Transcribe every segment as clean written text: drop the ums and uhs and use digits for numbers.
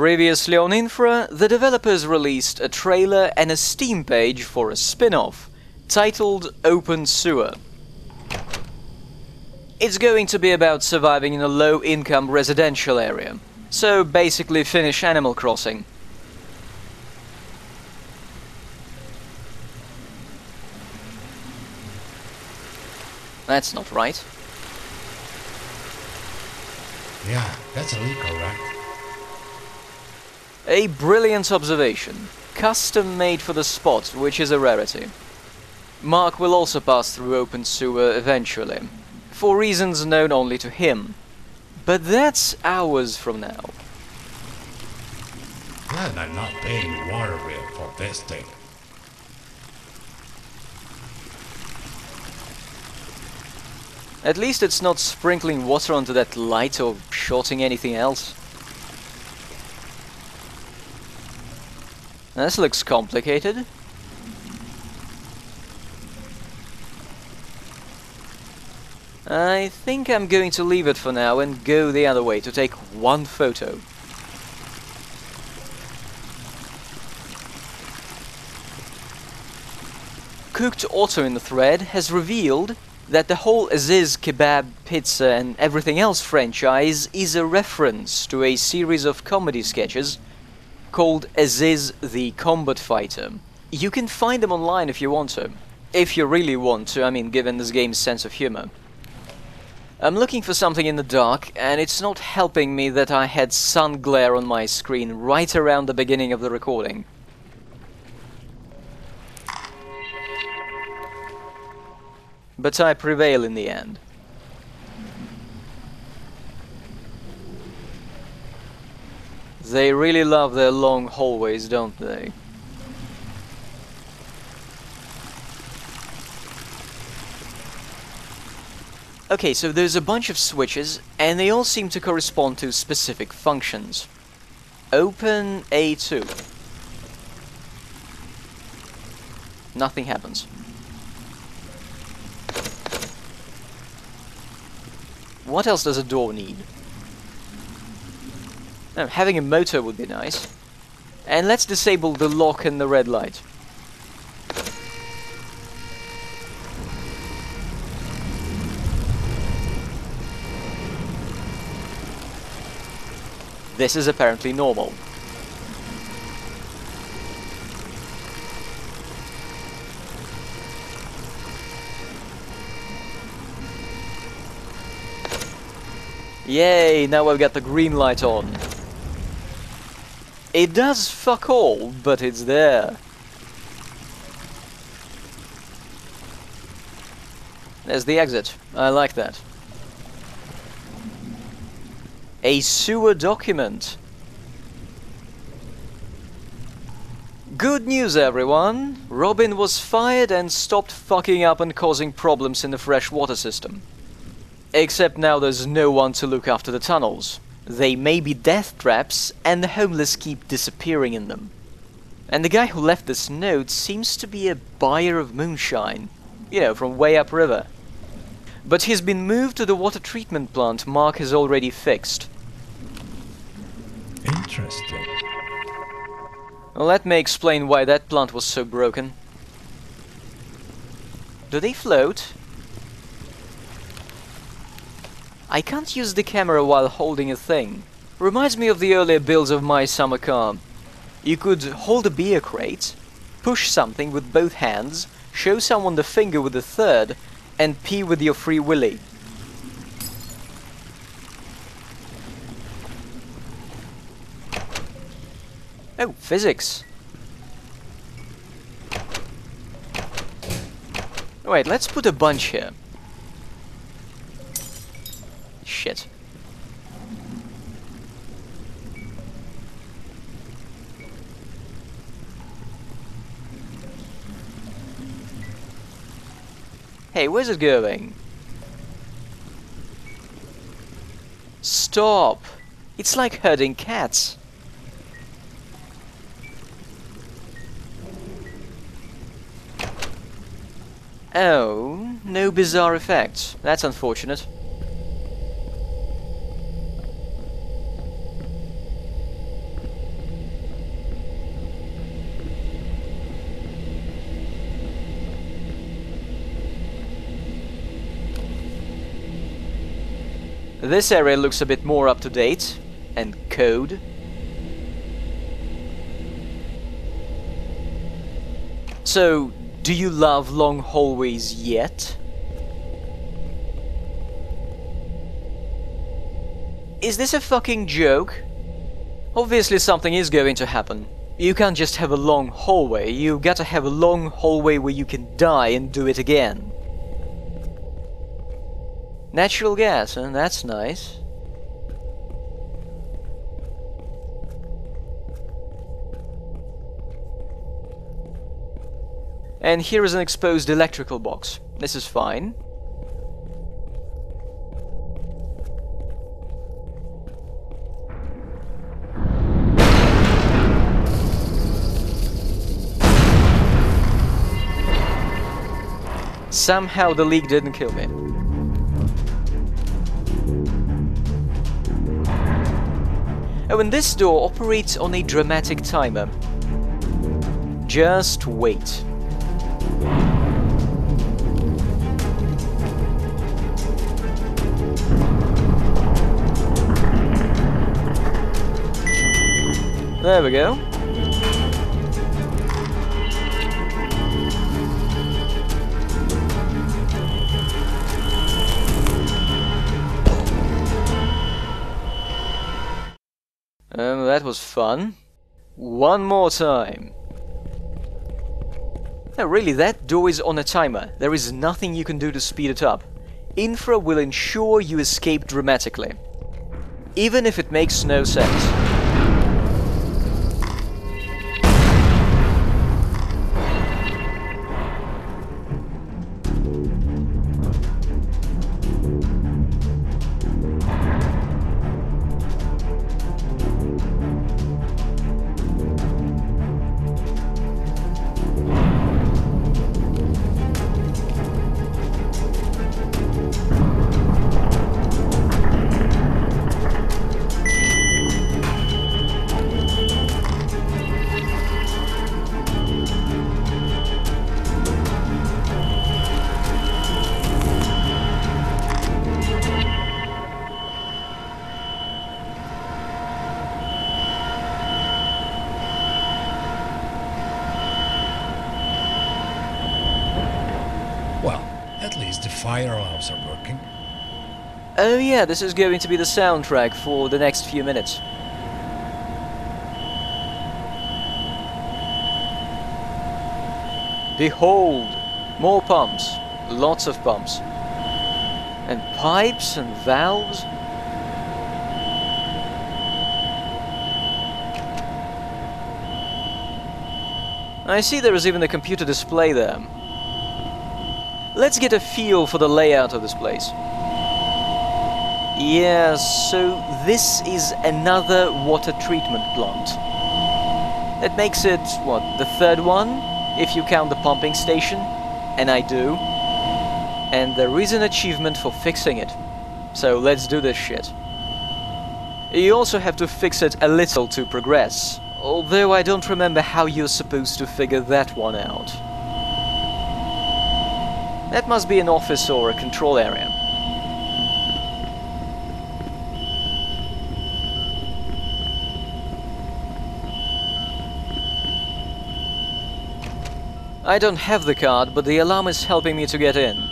Previously on Infra, the developers released a trailer and a Steam page for a spin-off, titled Open Sewer. It's going to be about surviving in a low-income residential area, so basically finish Animal Crossing. That's not right. Yeah, that's illegal, right? A brilliant observation. Custom made for the spot, which is a rarity. Mark will also pass through Open Sewer eventually, for reasons known only to him. But that's hours from now. Glad I'm not paying water bill for this thing. At least it's not sprinkling water onto that light or shorting anything else. This looks complicated. I think I'm going to leave it for now and go the other way to take one photo. Cooked Otto in the thread has revealed that the whole Aziz Kebab Pizza and Everything Else franchise is a reference to a series of comedy sketches called Aziz the Combat Fighter. You can find them online if you want to. If you really want to, I mean, given this game's sense of humor. I'm looking for something in the dark, and it's not helping me that I had sun glare on my screen right around the beginning of the recording. But I prevail in the end. They really love their long hallways, don't they? Okay, so there's a bunch of switches, and they all seem to correspond to specific functions. Open A2. Nothing happens. What else does a door need? Oh, having a motor would be nice. And let's disable the lock and the red light. This is apparently normal. Yay, now I've got the green light on. It does fuck all, but it's there. There's the exit. I like that. A sewer document. Good news, everyone. Robin was fired and stopped fucking up and causing problems in the fresh water system. Except now there's no one to look after the tunnels. They may be death traps, and the homeless keep disappearing in them. And the guy who left this note seems to be a buyer of moonshine. You know, from way upriver. But he's been moved to the water treatment plant Mark has already fixed. Interesting. Well, let me explain why that plant was so broken. Do they float? I can't use the camera while holding a thing. Reminds me of the earlier builds of My Summer Car. You could hold a beer crate, push something with both hands, show someone the finger with the third, and pee with your free willy. Oh, physics. Wait, let's put a bunch here. Shit. Hey, where's it going? Stop! It's like herding cats. Oh, no bizarre effects. That's unfortunate. This area looks a bit more up to date and code. So, do you love long hallways yet? Is this a fucking joke? Obviously something is going to happen. You can't just have a long hallway, you gotta have a long hallway where you can die and do it again. Natural gas, huh? That's nice. And here is an exposed electrical box. This is fine. Somehow the leak didn't kill me. Oh, and this door operates on a dramatic timer. Just wait. There we go. That was fun. One more time. No, really, that door is on a timer. There is nothing you can do to speed it up. Infra will ensure you escape dramatically. Even if it makes no sense. Well, at least the fire alarms are working. Oh yeah, this is going to be the soundtrack for the next few minutes. Behold! More pumps. Lots of pumps. And pipes and valves. I see there is even a computer display there. Let's get a feel for the layout of this place. Yeah, so this is another water treatment plant. That makes it, what, the third one? If you count the pumping station. And I do. And there is an achievement for fixing it. So let's do this shit. You also have to fix it a little to progress. Although I don't remember how you're supposed to figure that one out. That must be an office or a control area. I don't have the card, but the alarm is helping me to get in.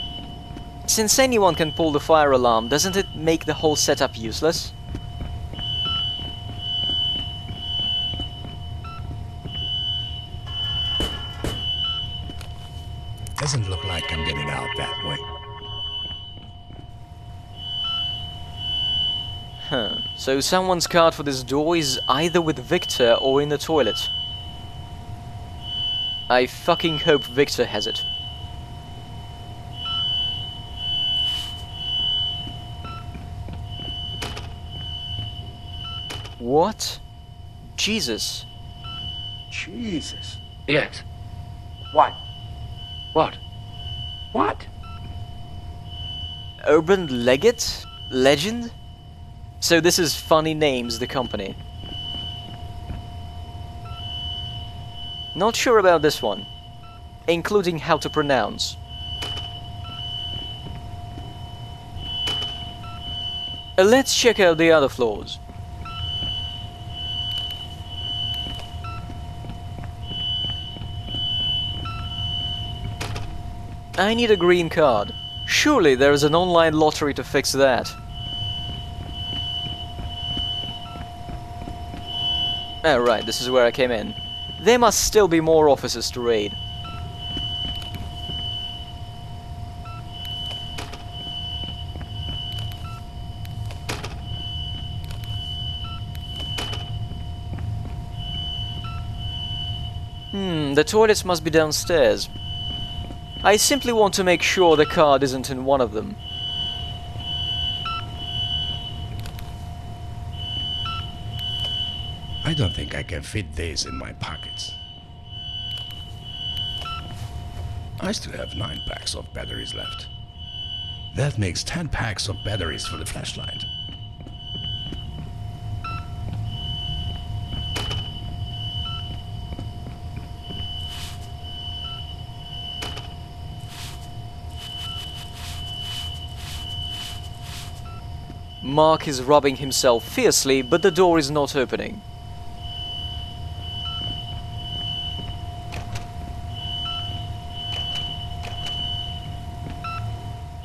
Since anyone can pull the fire alarm, doesn't it make the whole setup useless? Doesn't look like I'm getting out that way. Huh. So someone's card for this door is either with Victor or in the toilet. I fucking hope Victor has it. What? Jesus. Jesus. Yes. What? What? What? Urban Legate? Legend? So this is Funny Names, the company. Not sure about this one. Including how to pronounce. Let's check out the other floors. I need a green card. Surely there is an online lottery to fix that. Oh right, this is where I came in. There must still be more offices to raid. The toilets must be downstairs. I simply want to make sure the card isn't in one of them. I don't think I can fit these in my pockets. I still have 9 packs of batteries left. That makes 10 packs of batteries for the flashlight. Mark is rubbing himself fiercely, but the door is not opening.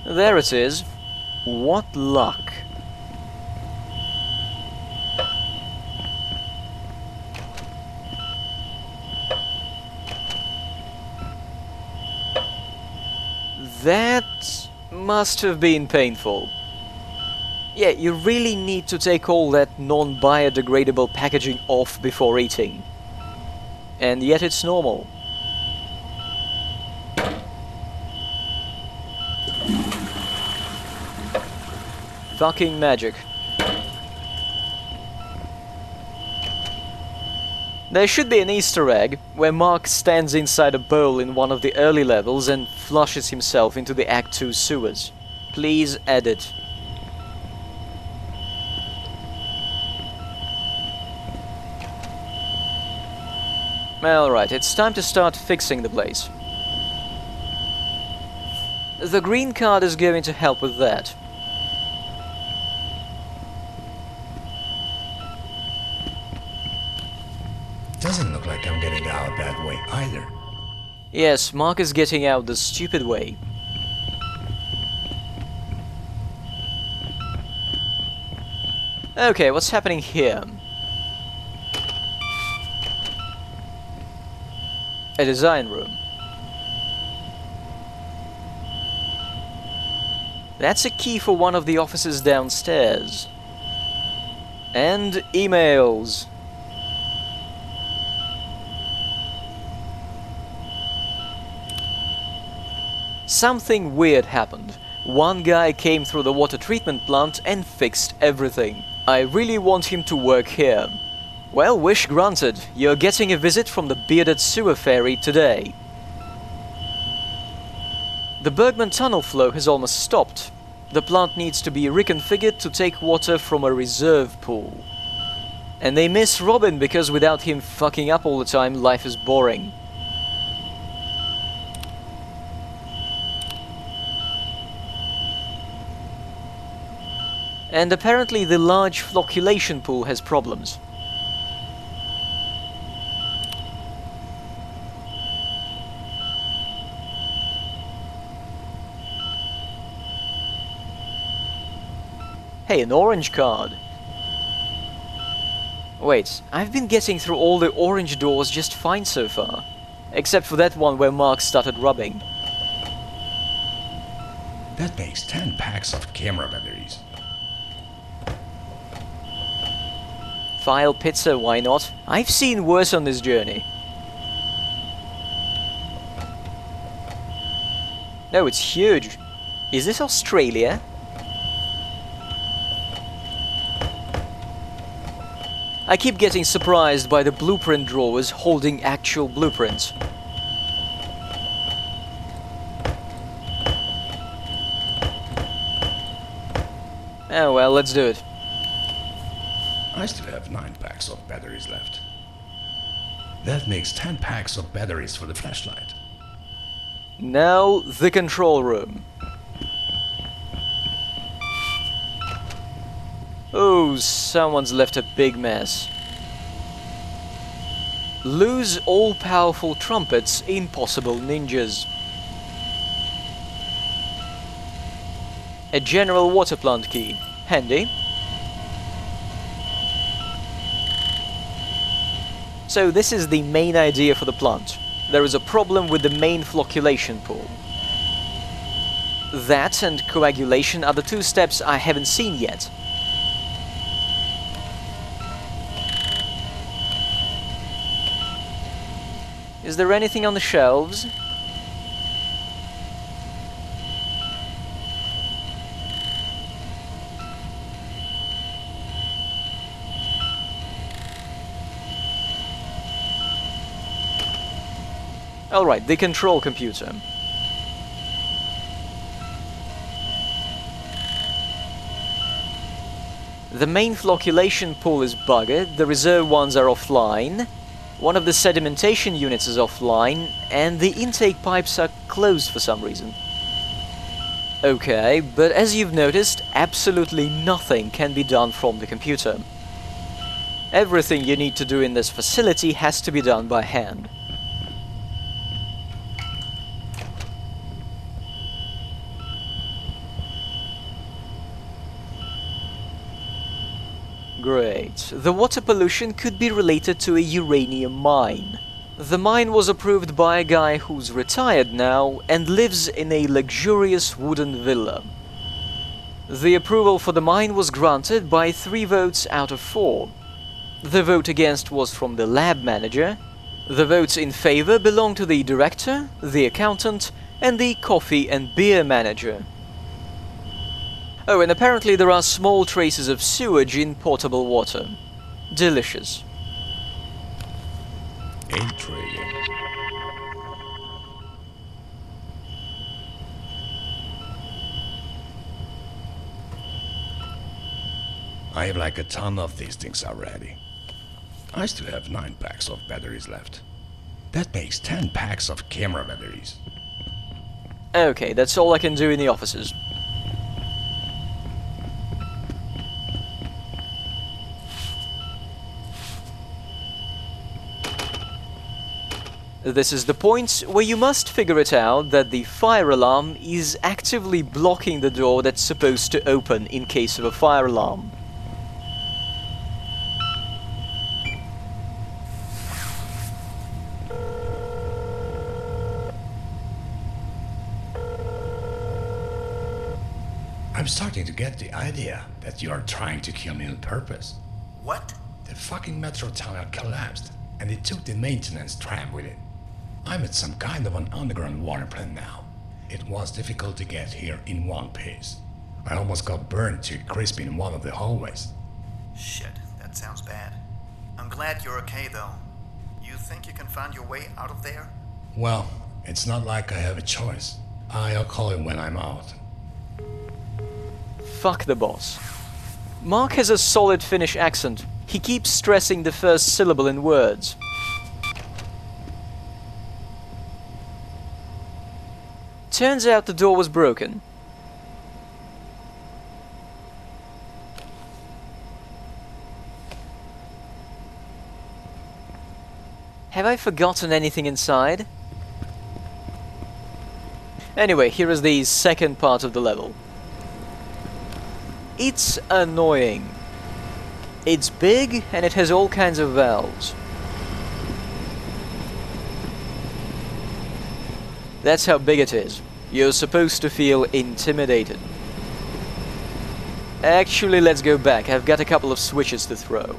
There it is. What luck. That must have been painful. Yeah, you really need to take all that non-biodegradable packaging off before eating. And yet it's normal. Fucking magic. There should be an Easter egg where Mark stands inside a bowl in one of the early levels and flushes himself into the Act 2 sewers. Please edit. Alright, it's time to start fixing the place. The green card is going to help with that. Doesn't look like I'm getting out that way either. Yes, Mark is getting out the stupid way. Okay, what's happening here? A design room. That's a key for one of the offices downstairs. And emails. Something weird happened. One guy came through the water treatment plant and fixed everything. I really want him to work here. Well, wish granted. You're getting a visit from the bearded sewer fairy today. The Bergman tunnel flow has almost stopped. The plant needs to be reconfigured to take water from a reserve pool. And they miss Robin because without him fucking up all the time, life is boring. And apparently the large flocculation pool has problems. Hey, an orange card. Wait, I've been getting through all the orange doors just fine so far. Except for that one where Mark started rubbing. That makes 10 packs of camera batteries. File pizza, why not? I've seen worse on this journey. No, it's huge. Is this Australia? I keep getting surprised by the blueprint drawers holding actual blueprints. Oh well, let's do it. I still have 9 packs of batteries left. That makes 10 packs of batteries for the flashlight. Now, the control room. Oh, someone's left a big mess. Lose all-powerful trumpets, impossible ninjas. A general water plant key. Handy. So this is the main idea for the plant. There is a problem with the main flocculation pool. That and coagulation are the two steps I haven't seen yet. Is there anything on the shelves? Alright, the control computer. The main flocculation pool is buggered, the reserve ones are offline, one of the sedimentation units is offline, and the intake pipes are closed for some reason. Okay, but as you've noticed, absolutely nothing can be done from the computer. Everything you need to do in this facility has to be done by hand. Great. The water pollution could be related to a uranium mine. The mine was approved by a guy who's retired now and lives in a luxurious wooden villa. The approval for the mine was granted by 3 votes out of 4. The vote against was from the lab manager. The votes in favor belong to the director, the accountant, and the coffee and beer manager. Oh, and apparently there are small traces of sewage in potable water. Delicious. Intriguing. I have like a ton of these things already. I still have 9 packs of batteries left. That makes 10 packs of camera batteries. Okay, that's all I can do in the offices. This is the point where you must figure it out that the fire alarm is actively blocking the door that's supposed to open in case of a fire alarm. I'm starting to get the idea that you are trying to kill me on purpose. What? The fucking metro tunnel collapsed, and they took the maintenance tram with it. I'm at some kind of an underground water plant now. It was difficult to get here in one piece. I almost got burned to a crisp in one of the hallways. Shit, that sounds bad. I'm glad you're okay though. You think you can find your way out of there? Well, it's not like I have a choice. I'll call you when I'm out. Fuck the boss. Mark has a solid Finnish accent. He keeps stressing the first syllable in words. Turns out the door was broken. Have I forgotten anything inside? Anyway, here is the second part of the level. It's annoying. It's big and it has all kinds of valves. That's how big it is. You're supposed to feel intimidated. Actually, let's go back. I've got a couple of switches to throw.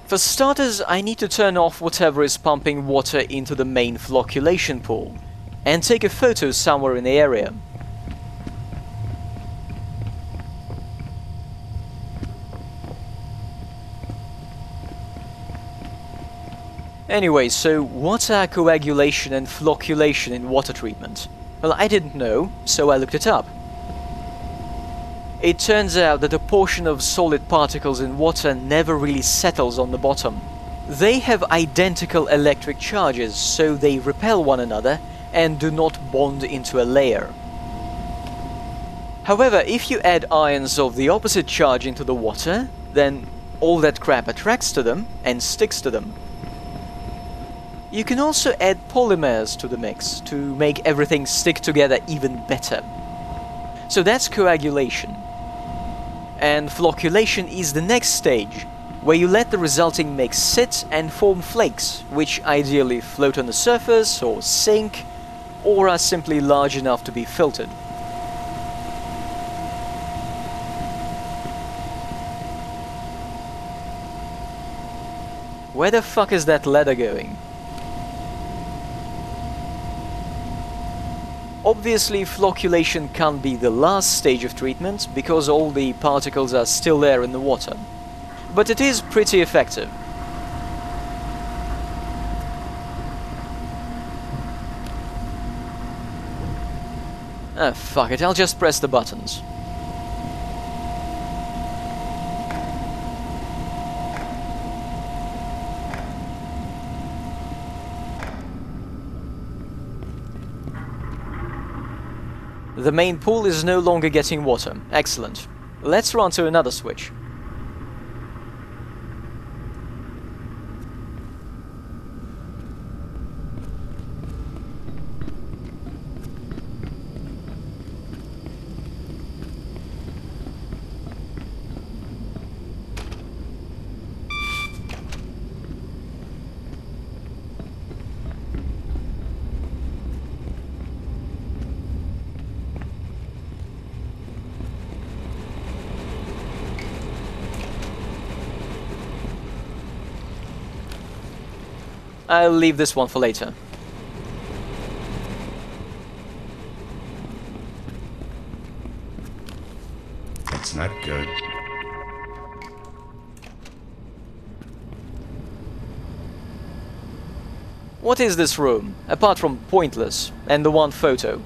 For starters, I need to turn off whatever is pumping water into the main flocculation pool, and take a photo somewhere in the area. Anyway, so what are coagulation and flocculation in water treatment? Well, I didn't know, so I looked it up. It turns out that a portion of solid particles in water never really settles on the bottom. They have identical electric charges, so they repel one another and do not bond into a layer. However, if you add ions of the opposite charge into the water, then all that crap attracts to them and sticks to them. You can also add polymers to the mix to make everything stick together even better. So that's coagulation. And flocculation is the next stage, where you let the resulting mix sit and form flakes, which ideally float on the surface or sink, or are simply large enough to be filtered. Where the fuck is that ladder going? Obviously, flocculation can't be the last stage of treatment because all the particles are still there in the water. But it is pretty effective. Ah, fuck it, I'll just press the buttons. The main pool is no longer getting water. Excellent. Let's run to another switch. I'll leave this one for later. It's not good. What is this room, apart from pointless, and the one photo?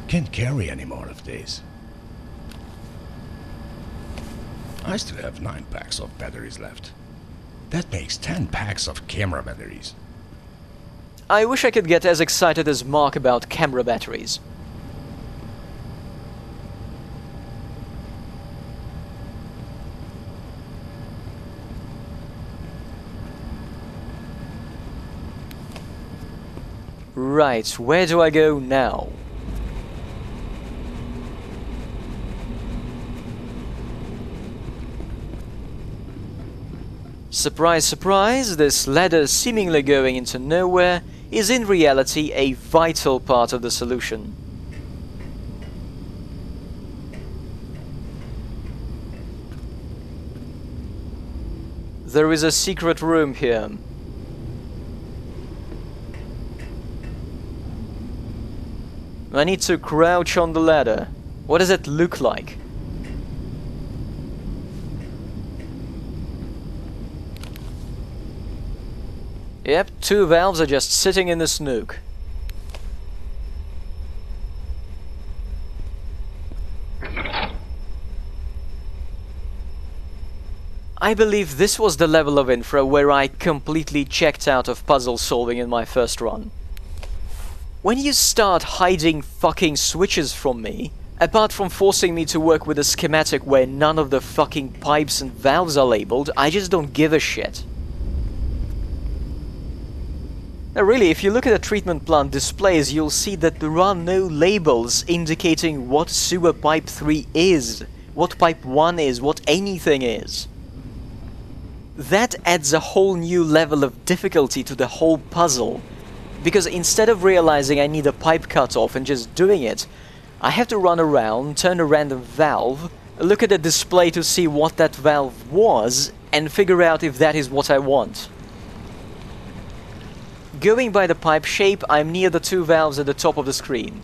Can't carry any more of these. I still have 9 packs of batteries left. That makes 10 packs of camera batteries. I wish I could get as excited as Mark about camera batteries. Right, where do I go now? Surprise, surprise, this ladder seemingly going into nowhere is in reality a vital part of the solution. There is a secret room here. I need to crouch on the ladder. What does it look like? Yep, 2 valves are just sitting in this nook. I believe this was the level of Infra where I completely checked out of puzzle solving in my first run. When you start hiding fucking switches from me, apart from forcing me to work with a schematic where none of the fucking pipes and valves are labeled, I just don't give a shit. Now really, if you look at the treatment plant displays, you'll see that there are no labels indicating what sewer pipe 3 is, what pipe 1 is, what anything is. That adds a whole new level of difficulty to the whole puzzle, because instead of realizing I need a pipe cut off and just doing it, I have to run around, turn a random valve, look at the display to see what that valve was, and figure out if that is what I want. Going by the pipe shape, I'm near the 2 valves at the top of the screen.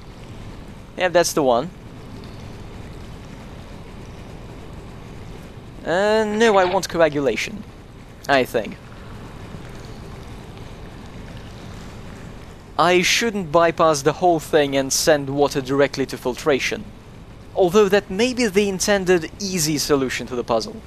Yeah, that's the one. No, I want coagulation, I think. I shouldn't bypass the whole thing and send water directly to filtration, although that may be the intended easy solution to the puzzle.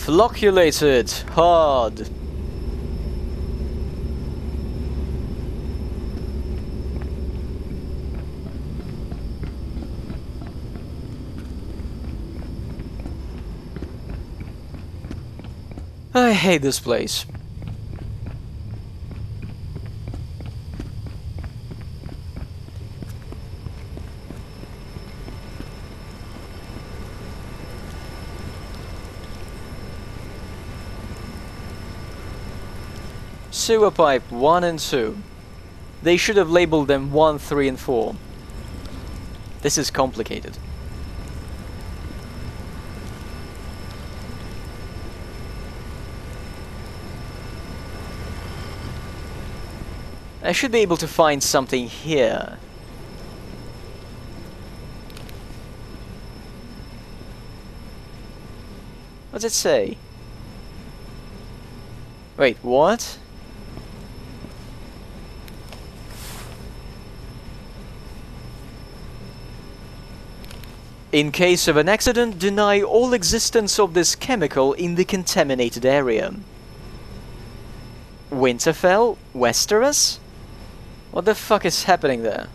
Flocculated hard. I hate this place. Sewer pipe 1 and 2. They should have labeled them 1, 3 and 4. This is complicated. I should be able to find something here. What's it say? Wait, what? In case of an accident, deny all existence of this chemical in the contaminated area. Winterfell? Westeros? What the fuck is happening there?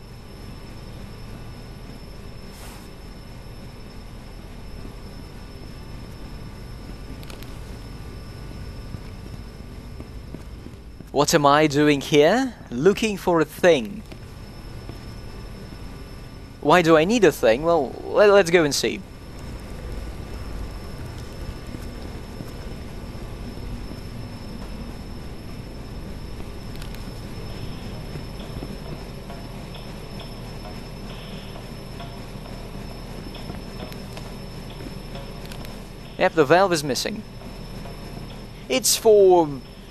What am I doing here? Looking for a thing. Why do I need a thing? Well, let's go and see. Yep, the valve is missing. It's for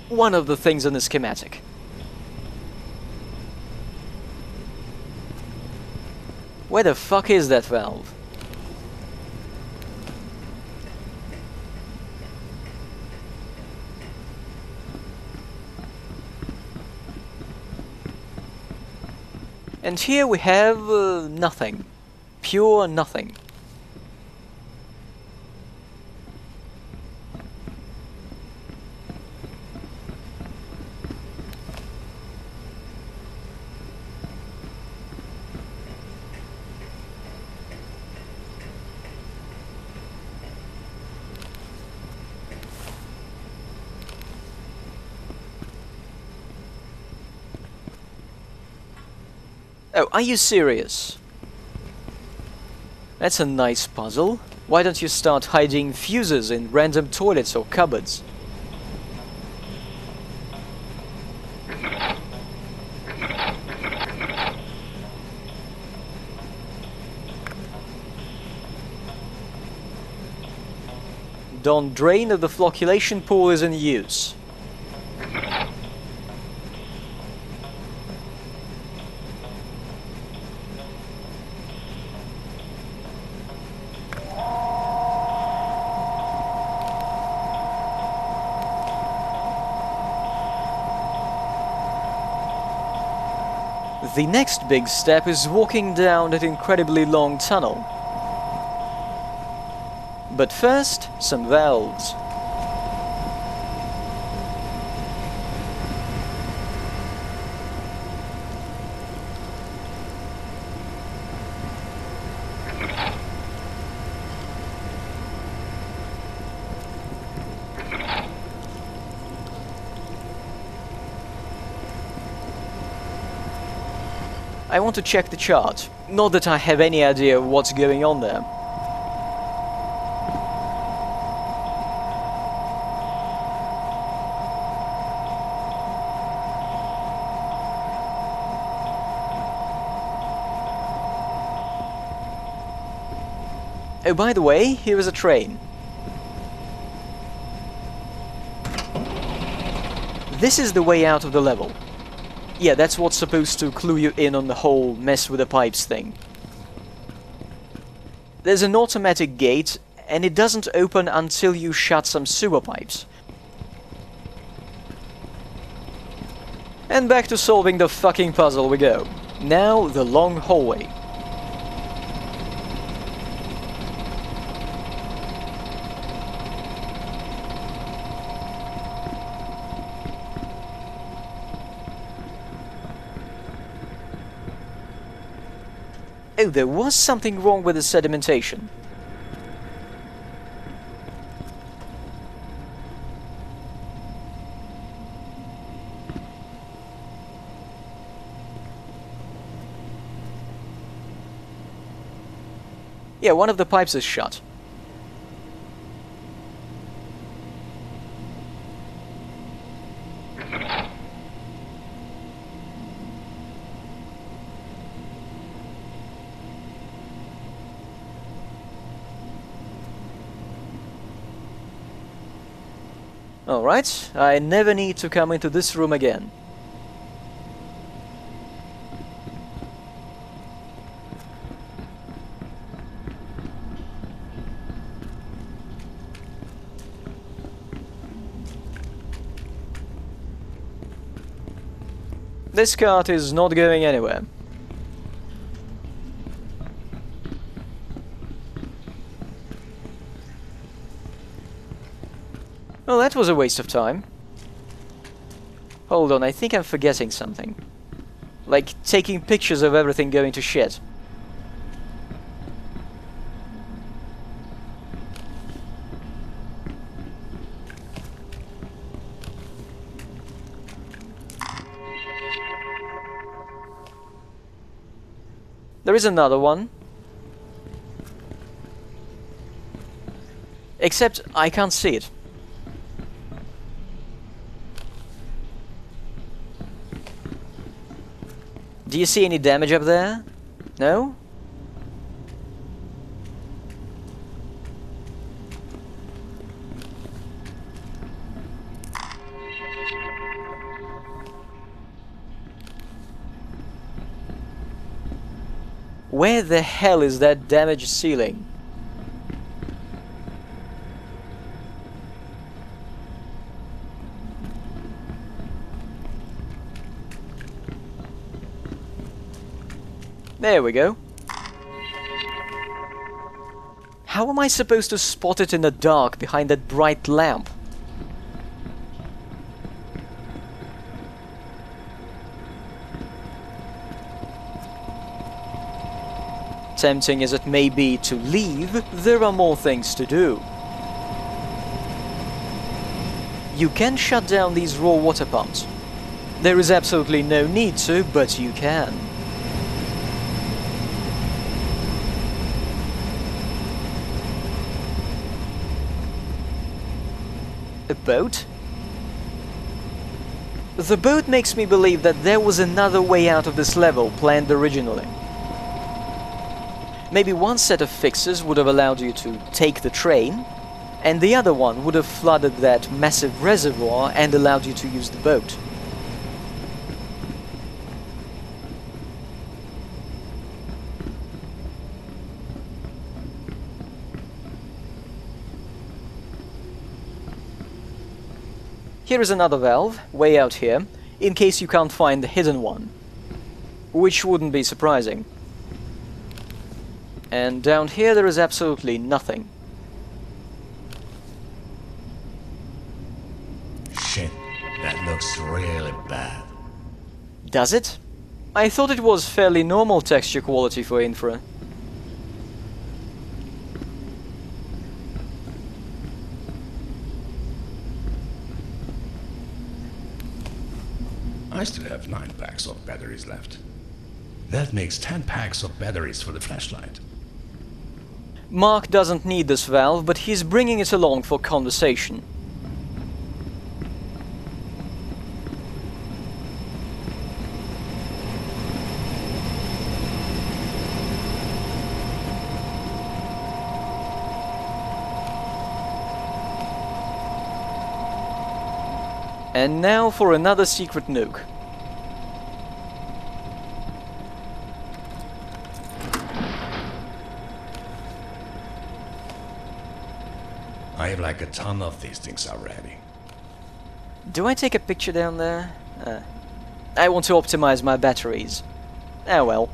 one of the things in the schematic. Where the fuck is that valve? And here we have nothing. Pure nothing. Oh, are you serious? That's a nice puzzle. Why don't you start hiding fuses in random toilets or cupboards? Don't drain of the flocculation pool is in use. The next big step is walking down that incredibly long tunnel. But first, some valves. I want to check the chart. Not that I have any idea what's going on there. Oh, by the way, here is a train. This is the way out of the level. Yeah, that's what's supposed to clue you in on the whole mess with the pipes thing. There's an automatic gate, and it doesn't open until you shut some sewer pipes. And back to solving the fucking puzzle we go. Now, the long hallway. Oh, there was something wrong with the sedimentation. Yeah, one of the pipes is shut. Alright, I never need to come into this room again. This cart is not going anywhere. Well, that was a waste of time. Hold on, I think I'm forgetting something. Like taking pictures of everything going to shit. There is another one. Except I can't see it. Do you see any damage up there? No? Where the hell is that damaged ceiling? There we go. How am I supposed to spot it in the dark behind that bright lamp? Tempting as it may be to leave, there are more things to do. You can shut down these raw water pumps. There is absolutely no need to, but you can. A boat? The boat makes me believe that there was another way out of this level planned originally. Maybe one set of fixes would have allowed you to take the train, and the other one would have flooded that massive reservoir and allowed you to use the boat. Here is another valve, way out here, in case you can't find the hidden one. Which wouldn't be surprising. And down here there is absolutely nothing. Shit, that looks really bad. Does it? I thought it was fairly normal texture quality for Infra. I still have 9 packs of batteries left. That makes 10 packs of batteries for the flashlight. Mark doesn't need this valve, but he's bringing it along for conversation. And now for another secret nuke. I have like a ton of these things already. Do I take a picture down there? I want to optimize my batteries. Ah well.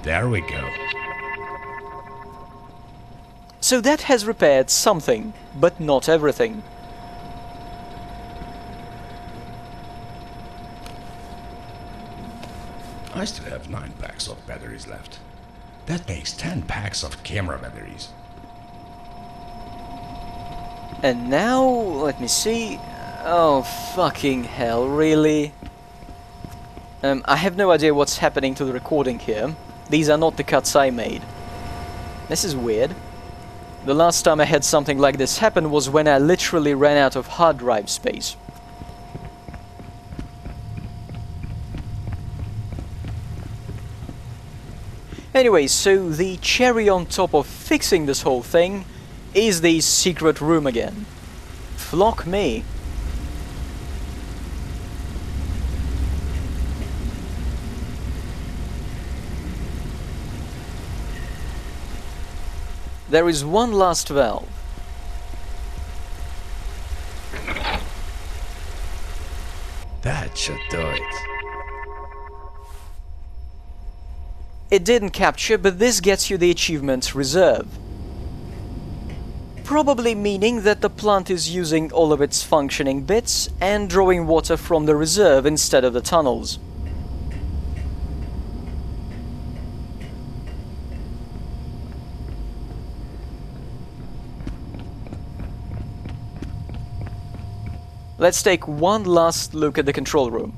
There we go. So that has repaired something, but not everything. I still have 9 packs of batteries left. That makes 10 packs of camera batteries. And now, let me see. Oh, fucking hell, really? I have no idea what's happening to the recording here. These are not the cuts I made. This is weird. The last time I had something like this happen was when I literally ran out of hard drive space. Anyway, so the cherry on top of fixing this whole thing is the secret room again. Flock me. There is one last valve. That should do it. It didn't capture, but this gets you the achievement reserve. Probably meaning that the plant is using all of its functioning bits and drawing water from the reserve instead of the tunnels. Let's take one last look at the control room.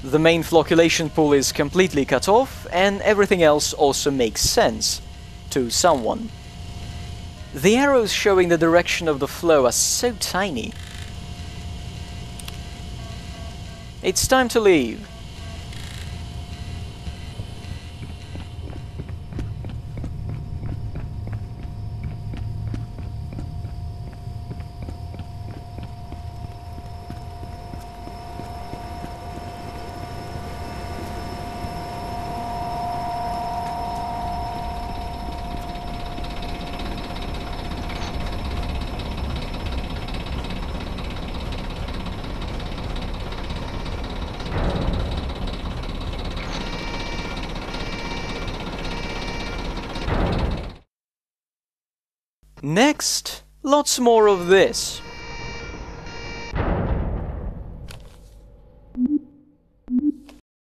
The main flocculation pool is completely cut off, and everything else also makes sense to someone. The arrows showing the direction of the flow are so tiny. It's time to leave. Next, lots more of this.